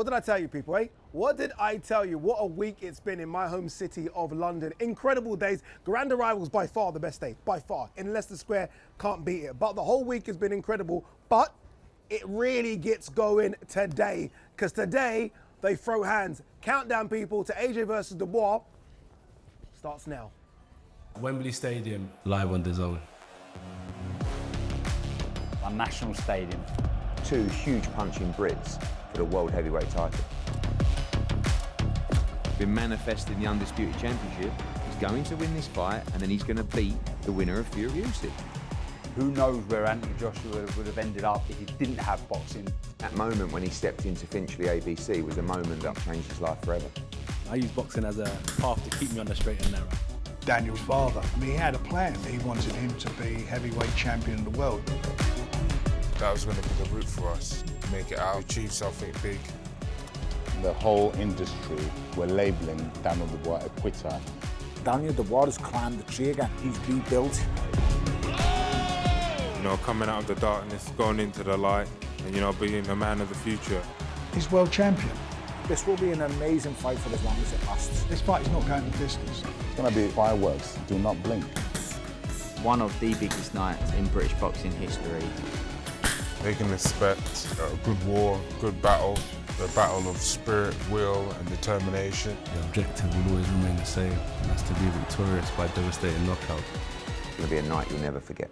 did I tell you, people, eh? What did I tell you? What a week it's been in my home city of London. Incredible days. Grand Arrival's by far the best day, by far. In Leicester Square, can't beat it. But the whole week has been incredible. But it really gets going today, because today they throw hands. Countdown, people, to AJ versus Dubois starts now. Wembley Stadium, live on DAZN. A national stadium. Two huge punching Brits for the World Heavyweight title. Been manifesting the Undisputed Championship. He's going to win this fight, and then he's going to beat the winner of Fury Usyk. Who knows where Anthony Joshua would have ended up if he didn't have boxing. That moment when he stepped into Finchley ABC was a moment that changed his life forever. I use boxing as a path to keep me on the straight and narrow. Daniel's father, he had a plan. He wanted him to be heavyweight champion of the world. That was going to be the route for us, make it out, achieve something big. The whole industry were labelling Daniel Dubois a quitter. Daniel Dubois has climbed the tree again. He's rebuilt. You know, coming out of the darkness, going into the light, and, you know, being the man of the future. He's world champion. This will be an amazing fight for as long as it lasts. This fight is not going the distance. It's going to be fireworks. Do not blink. One of the biggest nights in British boxing history. They can expect a good war, good battle, the battle of spirit, will and determination. The objective will always remain the same, and that's to be victorious by devastating knockout. It's going to be a night you'll never forget.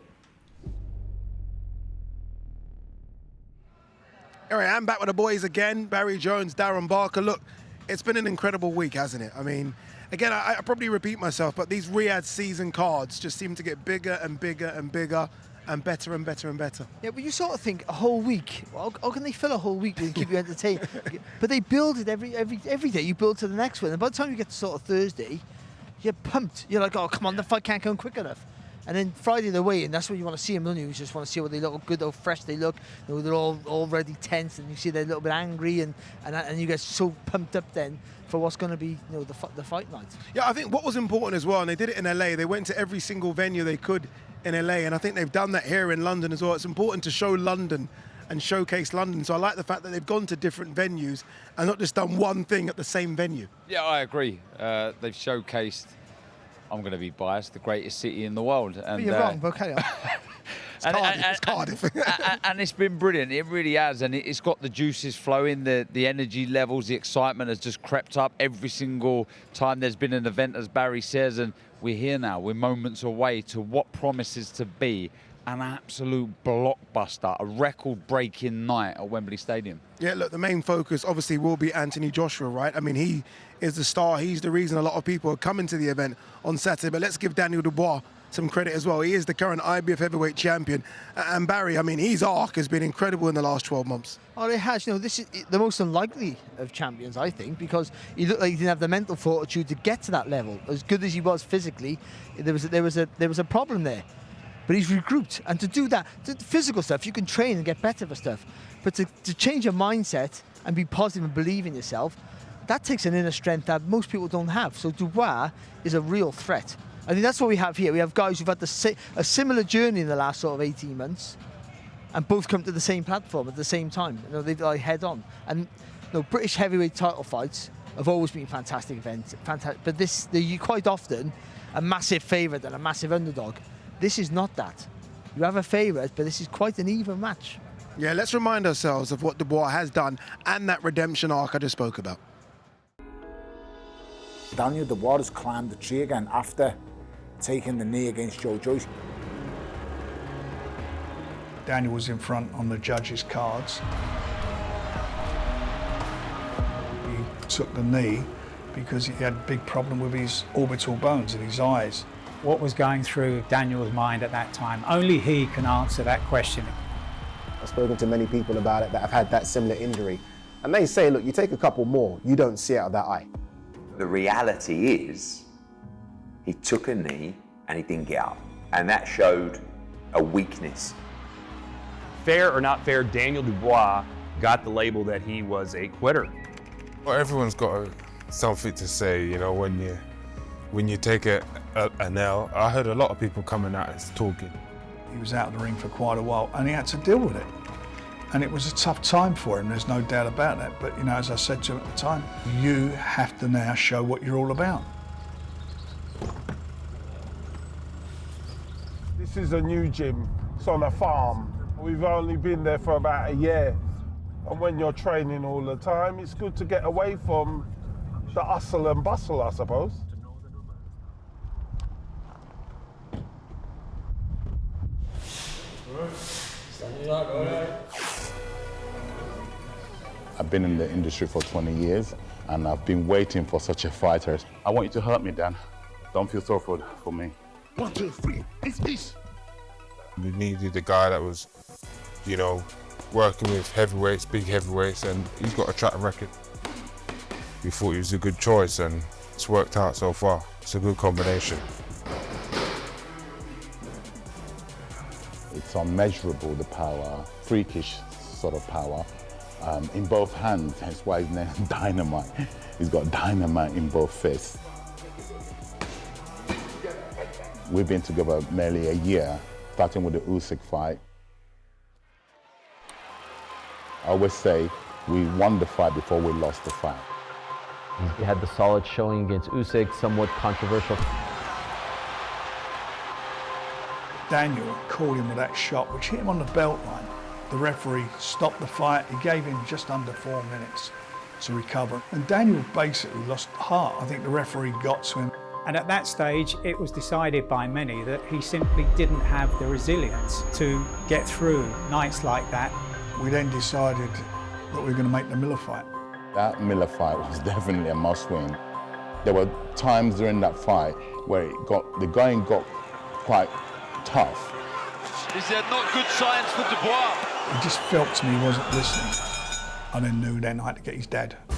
All right, I'm back with the boys again. Barry Jones, Darren Barker. Look, it's been an incredible week, hasn't it? I mean, again, I probably repeat myself, but these Riyadh season cards just seem to get bigger and bigger and bigger and better and better and better. Yeah, but you sort of think a whole week. How can they fill a whole week and keep you entertained? But they build it every day. You build to the next one, and by the time you get to sort of Thursday, you're pumped. You're like, oh, come on, the fight can't come quick enough. And then Friday they're waiting. That's when you want to see them, don't you? You just want to see what they look, how good, how fresh they look. You know, they're all already tense, and you see they're a little bit angry, and you get so pumped up then for what's going to be, you know, the fight night. Yeah, I think what was important as well, and they did it in LA. They went to every single venue they could in LA, and I think they've done that here in London as well. It's important to show London and showcase London. So I like the fact that they've gone to different venues and not just done one thing at the same venue. Yeah, I agree. They've showcased, I'm going to be biased, the greatest city in the world. And, you're wrong, but carry on. It's Cardiff. And it's been brilliant. It really has, and it's got the juices flowing. The energy levels, the excitement has just crept up every single time there's been an event, as Barry says, and we're here now. We're moments away to what promises to be an absolute blockbuster, a record-breaking night at Wembley Stadium. Yeah, look, the main focus obviously will be Anthony Joshua, right? I mean, he is the star. He's the reason a lot of people are coming to the event on Saturday. But let's give Daniel Dubois some credit as well. He is the current IBF heavyweight champion. And Barry, I mean, his arc has been incredible in the last 12 months. Oh, it has. You know, this is the most unlikely of champions, I think, because he looked like he didn't have the mental fortitude to get to that level. As good as he was physically, there was a problem there. But he's regrouped, and to do that, the physical stuff, you can train and get better for stuff. But to change your mindset and be positive and believe in yourself, that takes an inner strength that most people don't have. So Dubois is a real threat. I think that's what we have here. We have guys who've had a similar journey in the last sort of 18 months, and both come to the same platform at the same time. You know, they've like head on. And you know, British heavyweight title fights have always been fantastic events. But they're quite often a massive favourite and a massive underdog. This is not that. You have a favourite, but this is quite an even match. Yeah, let's remind ourselves of what Dubois has done and that redemption arc I just spoke about. Daniel Dubois has climbed the tree again after taking the knee against Joe Joyce. Daniel was in front on the judges' cards. He took the knee because he had a big problem with his orbital bones in his eyes. What was going through Daniel's mind at that time? Only he can answer that question. I've spoken to many people about it that have had that similar injury. And they say, look, you take a couple more, you don't see out of that eye. The reality is, he took a knee and he didn't get up. And that showed a weakness. Fair or not fair, Daniel Dubois got the label that he was a quitter. Well, everyone's got something to say, you know, when you take an L. I heard a lot of people coming out and talking. He was out of the ring for quite a while, and he had to deal with it. And it was a tough time for him, there's no doubt about that. But, you know, as I said to him at the time, you have to now show what you're all about. This is a new gym. It's on a farm. We've only been there for about a year. And when you're training all the time, it's good to get away from the hustle and bustle, I suppose. I've been in the industry for 20 years, and I've been waiting for such a fighter. I want you to hurt me, Dan. Don't feel sorry for me. 1, 2, 3, peace. We needed a guy that was, you know, working with heavyweights, big heavyweights, and he's got a track record. We thought he was a good choice, and it's worked out so far. It's a good combination. It's unmeasurable, the power, freakish sort of power, in both hands, hence why his name is Dynamite. He's got dynamite in both fists. We've been together nearly a year, starting with the Usyk fight. I always say we won the fight before we lost the fight. He had the solid showing against Usyk, somewhat controversial. Daniel caught him with that shot, which hit him on the belt line. The referee stopped the fight. He gave him just under 4 minutes to recover. And Daniel basically lost heart. I think the referee got to him. And at that stage, it was decided by many that he simply didn't have the resilience to get through nights like that. We then decided that we were going to make the Miller fight. That Miller fight was definitely a must-win. There were times during that fight where the going got quite tough. Is there not good signs for Dubois? He just felt to me he wasn't listening. I then knew then I had to get his dad. I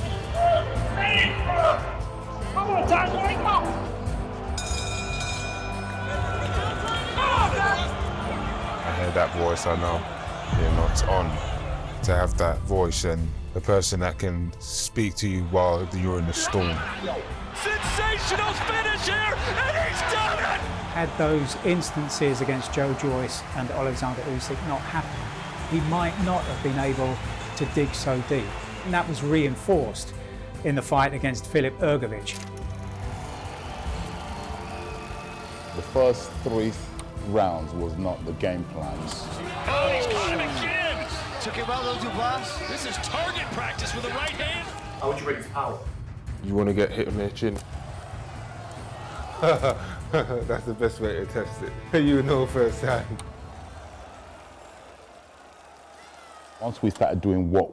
hear that voice, I know, you know, it's on. To have that voice and the person that can speak to you while you're in the storm. Sensational finish here, and he's done it! Had those instances against Joe Joyce and Alexander Usyk not happened, he might not have been able to dig so deep. And that was reinforced in the fight against Filip Ergovic. The first 3 rounds was not the game plan. Oh, he's caught him again! Took him well, though, Dubois. This is target practice with the right hand. How would you rate his power? You want to get hit on the chin. That's the best way to test it. You know firsthand. Once we started doing what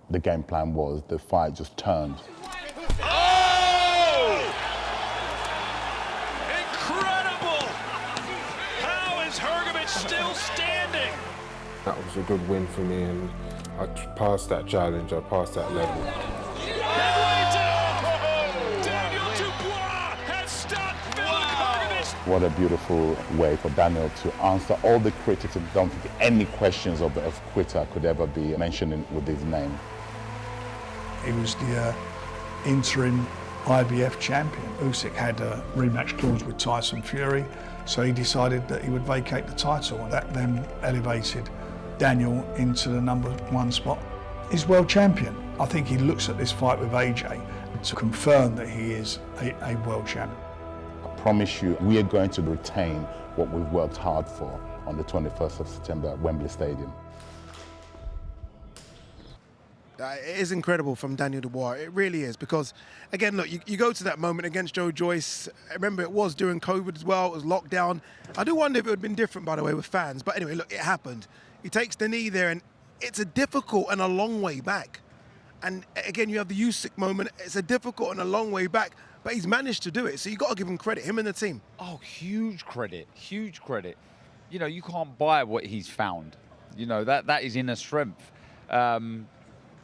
the game plan was, the fight just turned. Oh! Incredible! How is Hrgovic still standing? That was a good win for me, and I passed that challenge, I passed that level. Daniel Dubois has stopped Filip Hrgovic. What a beautiful way for Daniel to answer all the critics. I don't think any questions of quitter could ever be mentioned with his name. He was the interim IBF champion. Usyk had a rematch clause with Tyson Fury, so he decided that he would vacate the title, and that then elevated Daniel into the #1 spot. He's world champion. I think he looks at this fight with AJ to confirm that he is a world champion. I promise you, we are going to retain what we've worked hard for on the 21st of September at Wembley Stadium. It is incredible from Daniel Dubois. It really is, because, again, look, you go to that moment against Joe Joyce. Remember, it was during COVID as well. It was lockdown. I do wonder if it would have been different, by the way, with fans. But anyway, look, it happened. He takes the knee there, and it's a difficult and a long way back. And, again, you have the Usyk moment. It's a difficult and a long way back, but he's managed to do it. So you've got to give him credit, him and the team. Oh, huge credit, huge credit. You know, you can't buy what he's found. You know, that is inner strength.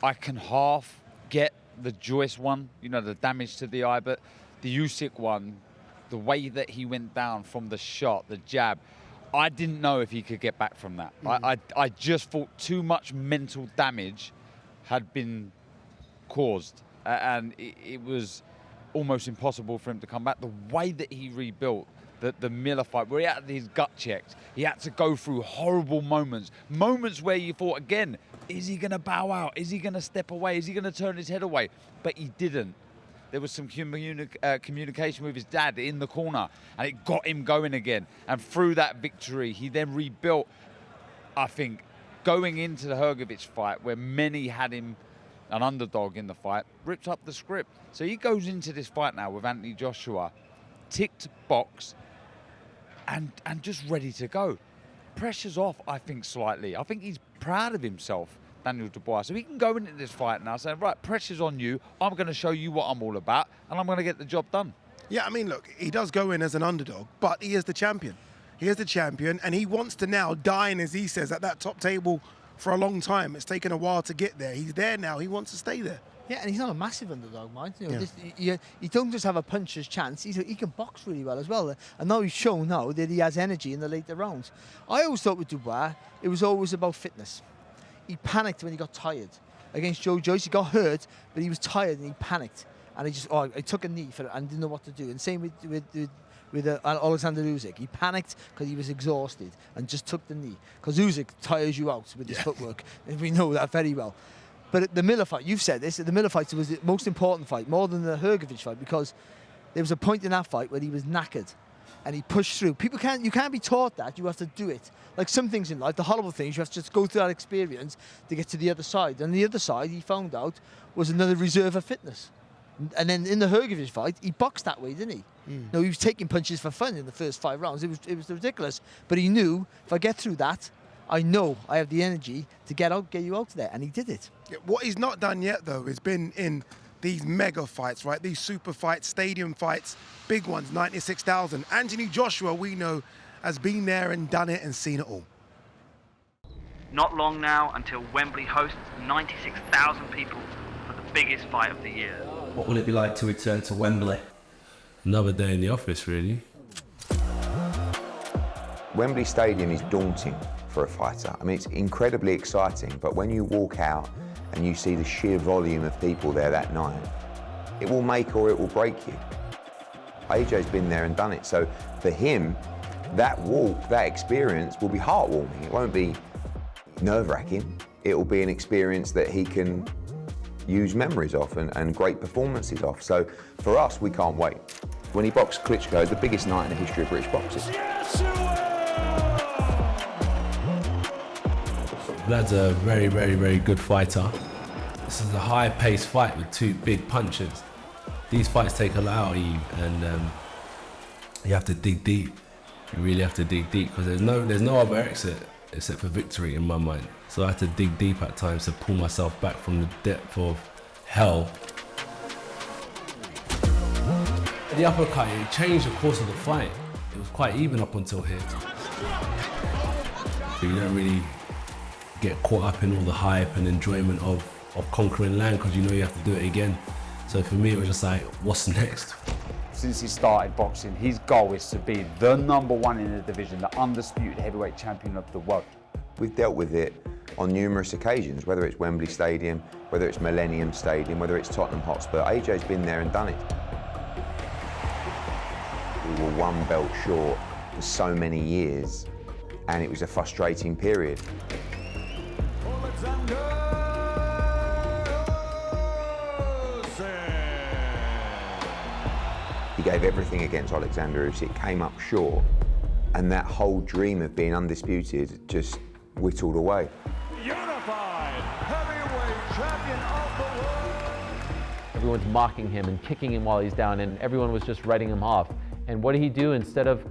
I can half get the Joyce one, you know, the damage to the eye, but the Usyk one, the way that he went down from the shot, the jab, I didn't know if he could get back from that. I just thought too much mental damage had been caused, and it was almost impossible for him to come back. The way that he rebuilt the Miller fight, where he had his gut checked, he had to go through horrible moments where you thought, again, Is he going to bow out? Is he going to step away? Is he going to turn his head away? But he didn't. There was some communication with his dad in the corner, and it got him going again. And through that victory, he then rebuilt, I think, going into the Hrgović fight, where many had him an underdog in the fight, ripped up the script. So he goes into this fight now with Anthony Joshua, ticked box, and just ready to go. Pressure's off, I think, slightly. I think he's proud of himself, Daniel Dubois. So he can go into this fight now saying, right, pressure's on you. I'm going to show you what I'm all about, and I'm going to get the job done. Yeah, I mean, look, he does go in as an underdog, but he is the champion. He is the champion, and he wants to now dine, as he says, at that top table for a long time. It's taken a while to get there. He's there now. He wants to stay there. Yeah, and he's not a massive underdog, mind. You know, he don't just have a puncher's chance. He can box really well as well. And now he's shown now that he has energy in the later rounds. I always thought with Dubois, it was always about fitness. He panicked when he got tired. Against Joe Joyce, he got hurt, but he was tired and he panicked. And he took a knee for it and didn't know what to do. And same with Alexander Usyk. He panicked because he was exhausted and just took the knee. Because Usyk tires you out with his footwork. And we know that very well. But the Miller fight, you've said this, the Miller fight was the most important fight, more than the Hrgović fight, because there was a point in that fight where he was knackered and he pushed through. You can't be taught that, you have to do it. Like some things in life, the horrible things, you have to just go through that experience to get to the other side. And the other side, he found out, was another reserve of fitness. And then in the Hrgović fight, he boxed that way, didn't he? No, he was taking punches for fun in the first 5 rounds. It was ridiculous. But he knew, if I get through that, I know I have the energy to get you out there, and he did it. Yeah, what he's not done yet, though, is been in these mega fights, right? These super fights, stadium fights, big ones, 96,000. Anthony Joshua, we know, has been there and done it and seen it all. Not long now until Wembley hosts 96,000 people for the biggest fight of the year. What will it be like to return to Wembley? Another day in the office, really. Wembley Stadium is daunting for a fighter. I mean, it's incredibly exciting, but when you walk out and you see the sheer volume of people there that night, it will make or it will break you. AJ's been there and done it, so for him, that walk, that experience will be heartwarming. It won't be nerve-wracking. It will be an experience that he can use memories of and great performances of. So for us, we can't wait. When he boxed Klitschko, it's the biggest night in the history of British boxing. Vlad's a very, very, very good fighter. This is a high-paced fight with 2 big punches. These fights take a lot out of you, and you have to dig deep. You really have to dig deep, because there's no other exit except for victory in my mind. So I had to dig deep at times to pull myself back from the depth of hell. The uppercut, it changed the course of the fight. It was quite even up until here. You don't really get caught up in all the hype and enjoyment of conquering land, because you know you have to do it again. So for me, it was just like, what's next? Since he started boxing, his goal is to be the #1 in the division, the undisputed heavyweight champion of the world. We've dealt with it on numerous occasions, whether it's Wembley Stadium, whether it's Millennium Stadium, whether it's Tottenham Hotspur. AJ's been there and done it. We were 1 belt short for so many years, and it was a frustrating period. He gave everything against Alexander Usyk, came up short, and that whole dream of being undisputed just whittled away. Unified heavyweight champion of the world. Everyone's mocking him and kicking him while he's down, and everyone was just writing him off. And what did he do? Instead of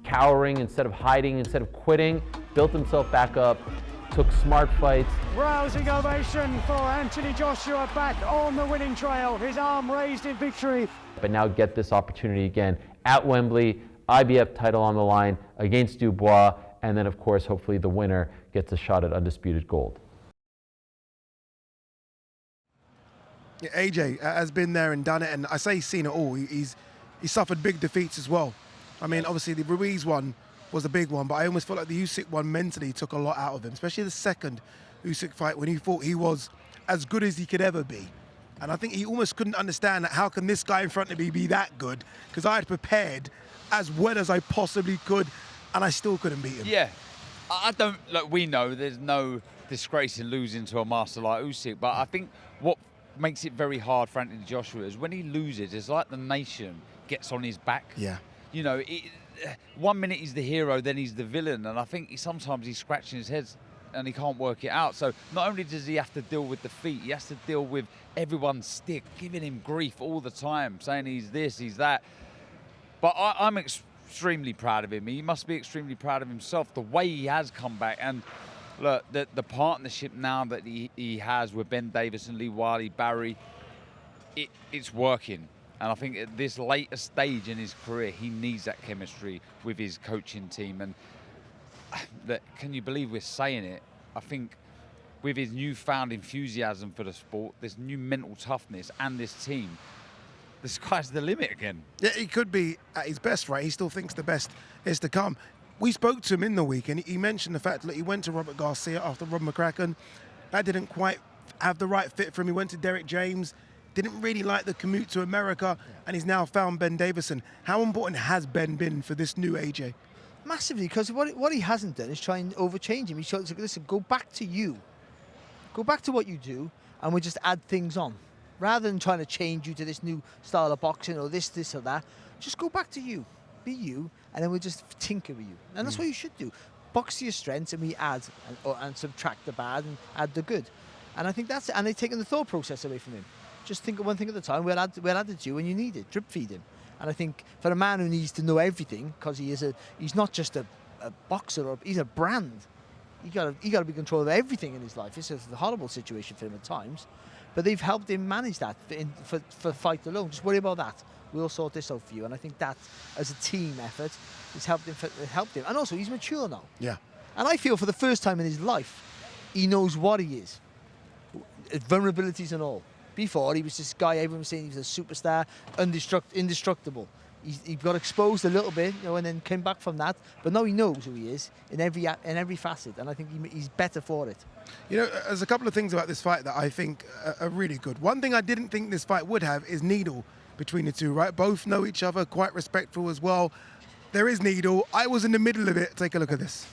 cowering, instead of hiding, instead of quitting, built himself back up, took smart fights. Rousing ovation for Anthony Joshua, back on the winning trail, his arm raised in victory. But now get this opportunity again at Wembley, IBF title on the line against Dubois, and then of course, hopefully the winner gets a shot at undisputed gold. Yeah, AJ has been there and done it, and I say he's seen it all. He suffered big defeats as well. I mean, obviously the Ruiz one was a big one, but I almost felt like the Usyk one mentally took a lot out of him, especially the second Usyk fight when he thought he was as good as he could ever be. And I think he almost couldn't understand that, how can this guy in front of me be that good? Because I had prepared as well as I possibly could, and I still couldn't beat him. Yeah, I don't, look, we know there's no disgrace in losing to a master like Usyk. But I think what makes it very hard for Anthony Joshua is when he loses, it's like the nation gets on his back. Yeah. You know, 1 minute he's the hero, then he's the villain, and I think sometimes he's scratching his head and he can't work it out. So not only does he have to deal with defeat, he has to deal with everyone's stick, giving him grief all the time, saying he's this, he's that. But I'm extremely proud of him. He must be extremely proud of himself, the way he has come back. And look, the partnership now that he has with Ben Davison, Lee Wiley, Barry, it's working. And I think at this later stage in his career, he needs that chemistry with his coaching team. And can you believe we're saying it? I think with his newfound enthusiasm for the sport, this new mental toughness and this team, the sky's the limit again. Yeah, he could be at his best, right? He still thinks the best is to come. We spoke to him in the week, and he mentioned the fact that he went to Robert Garcia after Rob McCracken. That didn't quite have the right fit for him. He went to Derek James, didn't really like the commute to America, and he's now found Ben Davison. How important has Ben been for this new AJ? Massively, because what he hasn't done is try and overchange him. He shows, listen, go back to you. Go back to what you do, and we'll just add things on. Rather than trying to change you to this new style of boxing or this or that, just go back to you. Be you, and then we'll just tinker with you. And that's what you should do. Box to your strengths, and we add and subtract the bad and add the good. And I think that's it. And they've taken the thought process away from him. Just think of one thing at a time. We'll add it to you when you need it. Drip feed him. And I think for a man who needs to know everything, because he's not just a boxer, he's a brand. He got to be in control of everything in his life. It's a horrible situation for him at times, but they've helped him manage that for fight alone. Just worry about that. We'll sort this out for you. And I think that, as a team effort, it's helped him. And also, he's mature now. Yeah. And I feel for the first time in his life, he knows what he is, vulnerabilities and all. Before, he was this guy everyone was saying he was a superstar, indestructible. He got exposed a little bit, and then came back from that. But now he knows who he is in every facet, and I think he's better for it. You know, there's a couple of things about this fight that I think are really good. One thing I didn't think this fight would have is needle between the two, right? Both know each other, quite respectful as well. There is needle. I was in the middle of it. Take a look at this.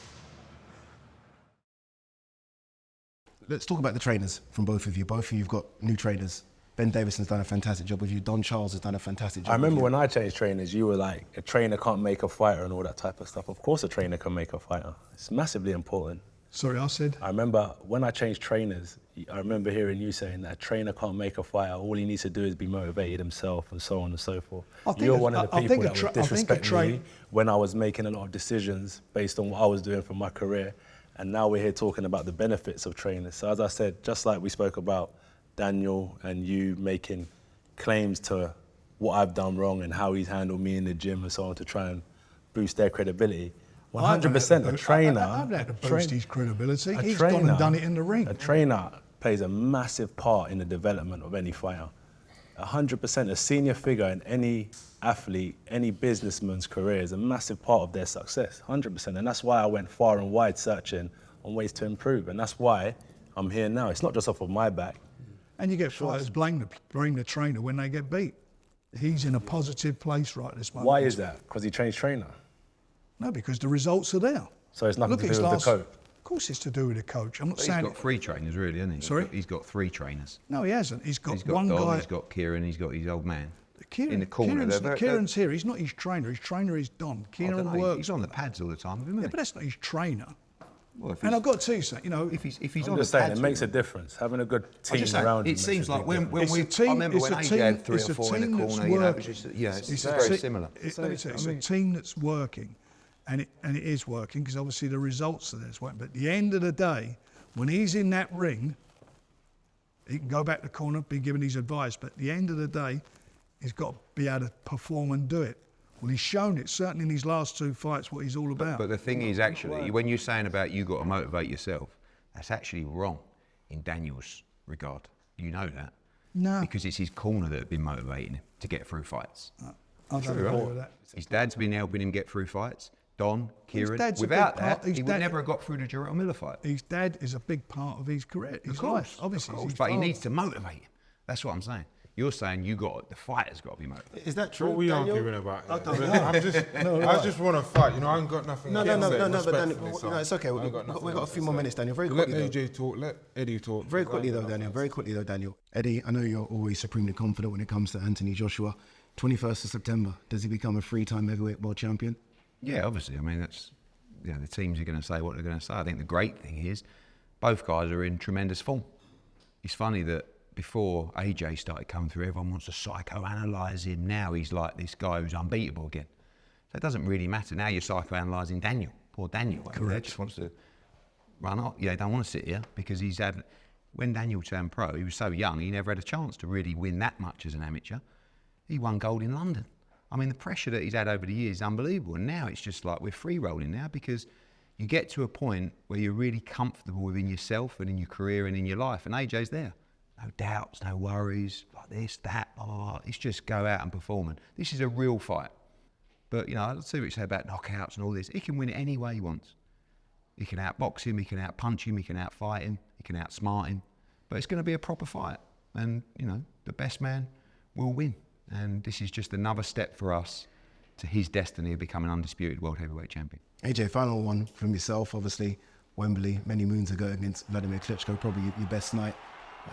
Let's talk about the trainers from both of you. Both of you have got new trainers. Ben Davison's done a fantastic job with you. Don Charles has done a fantastic job. I remember with you. when I changed trainers, you were like, a trainer can't make a fighter and all that type of stuff. Of course a trainer can make a fighter. It's massively important. Sorry, I said? I remember when I changed trainers, I remember hearing you saying that a trainer can't make a fighter. All he needs to do is be motivated himself and so on and so forth. You're one of the people that would disrespect me when I was making a lot of decisions based on what I was doing for my career. And now we're here talking about the benefits of trainers. So as I said, just like we spoke about Daniel and you making claims to what I've done wrong and how he's handled me in the gym and so on to try and boost their credibility, 100% a trainer... I haven't had to boost his credibility. He's trainer, gone and done it in the ring. A trainer plays a massive part in the development of any fighter. 100%, a senior figure in any athlete, any businessman's career is a massive part of their success, 100%. And that's why I went far and wide searching on ways to improve. And that's why I'm here now. It's not just off of my back. And you get fighters blame the trainer when they get beat. He's in a positive place right this moment. Why is that? Because he changed trainer? No, because the results are there. So it's nothing to do with the coach? Of course it's to do with the coach. I'm not saying... He's got three trainers, really, hasn't he? Sorry? He's got three trainers. No, he hasn't. He's got one Don, guy... He's got Kieran, he's got his old man. Kieran, in the corner. Kieran's here. He's not his trainer. His trainer is Don. Kieran works... He's on the pads all the time, isn't he? Yeah, but that's not his trainer. Well, and I've got to tell you something, you know... If he's I'm on just the saying, pads... it makes a difference. Having a good team around him. It seems like when we... I remember when AJ had 3 or 4 in the corner, you know, it was just... Yeah, it's very similar. It's a team that's working, and it is working, because obviously the results are there. But at the end of the day, when he's in that ring, he can go back to the corner, be given his advice, but at the end of the day, he's got to be able to perform and do it. Well, he's shown it, certainly in his last 2 fights, what he's all about. But the thing is, actually, when you're saying about you got to motivate yourself, that's actually wrong in Daniel's regard. You know that. No. Because it's his corner that have been motivating him to get through fights. I don't agree with that. His dad's been helping him get through fights. Don, Kieran. Without that, he would never have got through the Gerald Miller fight. His dad is a big part of his career, his life. Obviously, but he needs to motivate him. That's what I'm saying. You're saying the fighter's got to be motivated. Is that true? What were you Daniel? arguing about? I don't know. I just want to fight. You know, I ain't got nothing. No, against it, but Daniel, respectfully, no, it's okay. We've got a few more minutes, Daniel. Very Let quickly. AJ talk. Let Eddie talk. Very quickly though, Daniel. Eddie, I know you're always supremely confident when it comes to Anthony Joshua. 21st of September, does he become a three-time heavyweight world champion? Yeah, obviously. I mean, that's the teams are going to say what they're going to say. I think the great thing is both guys are in tremendous form. It's funny that before AJ started coming through, everyone wants to psychoanalyse him. Now he's like this guy who's unbeatable again. So it doesn't really matter. Now you're psychoanalysing Daniel. Poor Daniel. Correct. Just wants to run off. Yeah, don't want to sit here because when Daniel turned pro, he was so young, he never had a chance to really win that much as an amateur. He won gold in London. I mean, the pressure that he's had over the years is unbelievable. And now it's just like we're free rolling now because you get to a point where you're really comfortable within yourself and in your career and in your life. And AJ's there. No doubts, no worries, like this, that, blah, blah, blah. It's just go out and perform. And this is a real fight. But, you know, I see what you say about knockouts and all this. He can win it any way he wants. He can outbox him, he can outpunch him, he can outfight him, he can outsmart him. But it's going to be a proper fight. And, you know, the best man will win. And this is just another step for us to his destiny of becoming undisputed world heavyweight champion. AJ, final one from yourself, obviously. Wembley, many moons ago against Vladimir Klitschko, probably your best night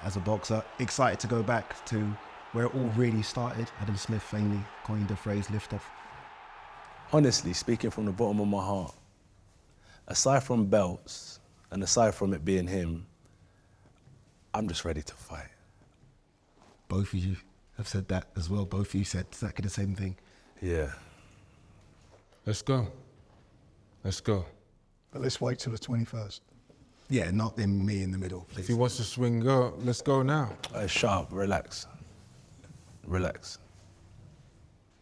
as a boxer. Excited to go back to where it all really started. Adam Smith famously coined the phrase lift off. Honestly, speaking from the bottom of my heart, aside from belts and aside from it being him, I'm just ready to fight. Both of you have said that as well. Both of you said exactly the same thing. Yeah. Let's go. Let's go. But let's wait till the 21st. Yeah, not in me in the middle, please. If he wants to swing, go. Let's go now. Sharp, relax. Relax.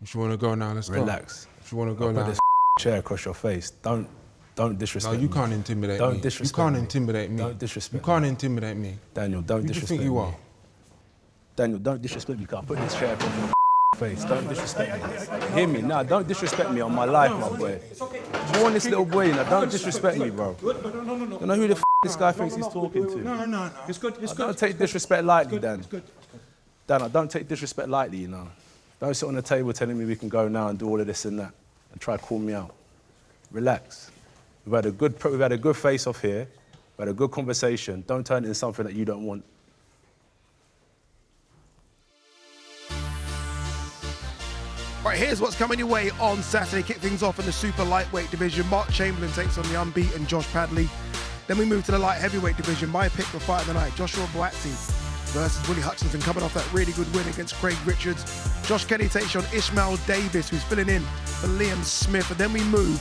If you want to go now, let's go. Relax. If you want to go now. Put this chair across your face. Don't disrespect me. No, you can't intimidate me. Don't disrespect me. You can't intimidate me. Don't disrespect me. You can't intimidate me. Daniel, don't Who disrespect do you think you me. are? Daniel, don't disrespect me. You can't put this chair across your face. Don't disrespect me. Hear me? Nah, don't disrespect me on my life, my boy. Born this little boy, don't disrespect me, bro. You know who the this guy thinks he's talking to? No. It's good. It's good. Don't take disrespect lightly, Dan. Dan, I don't take disrespect lightly, you know. Don't sit on the table telling me we can go now and do all of this and that and try to call me out. Relax. We've had a good face-off here. We've had a good conversation. Don't turn it into something that you don't want. All right, here's what's coming your way on Saturday. Kick things off in the super lightweight division. Mark Chamberlain takes on the unbeaten Josh Padley. Then we move to the light heavyweight division. My pick for fight of the night, Joshua Boatsi versus Willie Hutchinson, coming off that really good win against Craig Richards. Josh Kelly takes on Ishmael Davis, who's filling in for Liam Smith. And then we move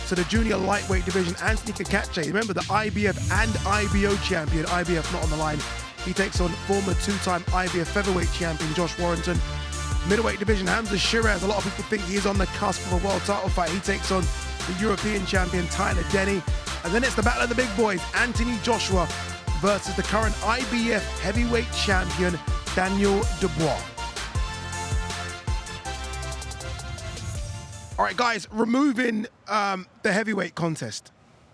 to the junior lightweight division. Anthony Kakache, remember the IBF and IBO champion, IBF not on the line. He takes on former two-time IBF featherweight champion Josh Warrington. Middleweight division, Hamza Shiraz. A lot of people think he is on the cusp of a world title fight. He takes on the European champion Tyler Denny. And then it's the battle of the big boys, Anthony Joshua versus the current IBF heavyweight champion Daniel Dubois. All right, guys, removing the heavyweight contest.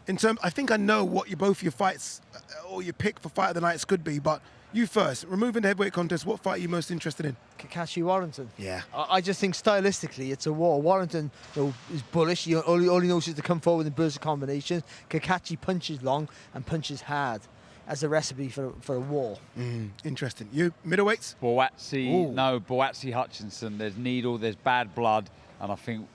I think I know what both your fights or your pick for fight of the nights could be, but you first. Removing the heavyweight contest, what fight are you most interested in? Kakashi Warrington. Yeah. I just think stylistically it's a war. Warrington is bullish. All he knows is to come forward in bursts of combinations. Kakashi punches long and punches hard as a recipe for a war. Interesting. You, middleweights? Boatsi Hutchinson. There's needle, there's bad blood, and I think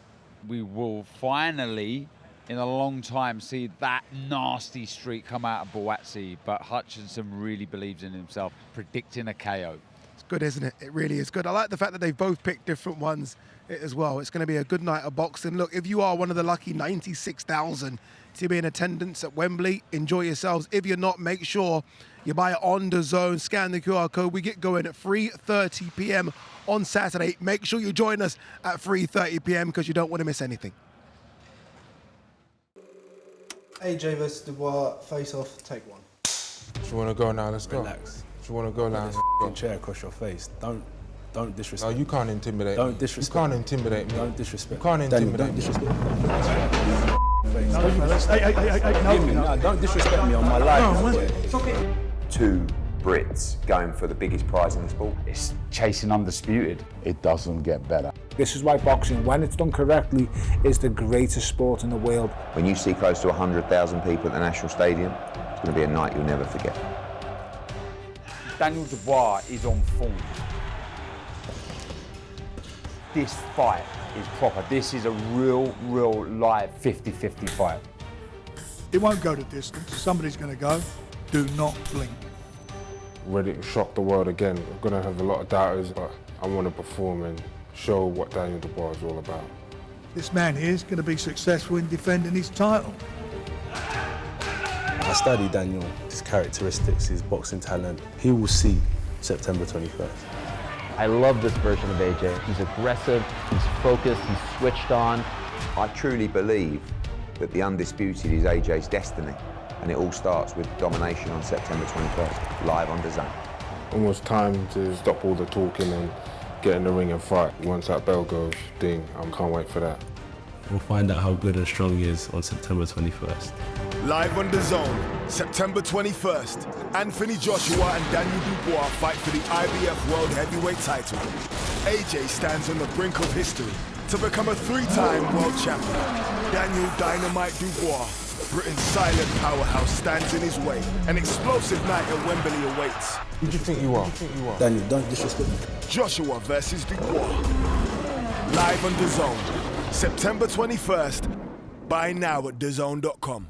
we will finally, in a long time, see that nasty streak come out of Boatsi. But Hutchinson really believes in himself, predicting a KO. It's good, isn't it? It really is good. I like the fact that they've both picked different ones as well. It's going to be a good night of boxing. Look, if you are one of the lucky 96,000 to be in attendance at Wembley, enjoy yourselves. If you're not, make sure you buy it on DAZN, scan the QR code. We get going at 3:30 p.m. on Saturday. Make sure you join us at 3:30 p.m. because you don't want to miss anything. AJ versus Dubois, face off, take one. If you want to go now, let's go. Relax. If you want to go now, let's go. Chair across your face. Don't disrespect. No, you can't intimidate me. Don't disrespect. You can't intimidate me. Don't disrespect. You can't intimidate Don't me. disrespect. Hey, Don't disrespect me on my life. Two Brits going for the biggest prize in the sport. It's chasing undisputed. It doesn't get better. This is why boxing, when it's done correctly, is the greatest sport in the world. When you see close to 100,000 people at the National Stadium, it's going to be a night you'll never forget. Daniel Dubois is on form. This fight is proper. This is a real live 50-50 fight. It won't go the distance. Somebody's going to go. Do not blink. Ready to shock the world again. I'm going to have a lot of doubters, but I want to perform and show what Daniel Dubois is all about. This man here is going to be successful in defending his title. I study Daniel, his characteristics, his boxing talent. He will see September 21st. I love this version of AJ. He's aggressive, he's focused, he's switched on. I truly believe that the undisputed is AJ's destiny, and it all starts with domination on September 21st, live on DAZN. Almost time to stop all the talking and get in the ring and fight. Once that bell goes, ding, I can't wait for that. We'll find out how good and strong he is on September 21st. Live on DAZN, September 21st, Anthony Joshua and Daniel Dubois fight for the IBF World Heavyweight title. AJ stands on the brink of history to become a three-time world champion. Daniel Dynamite Dubois, Britain's silent powerhouse, stands in his way. An explosive night at Wembley awaits. Who do you think you are? Daniel, don't disrespect me. Joshua versus Dubois. Live on DAZN, September 21st. Buy now at DAZN.com.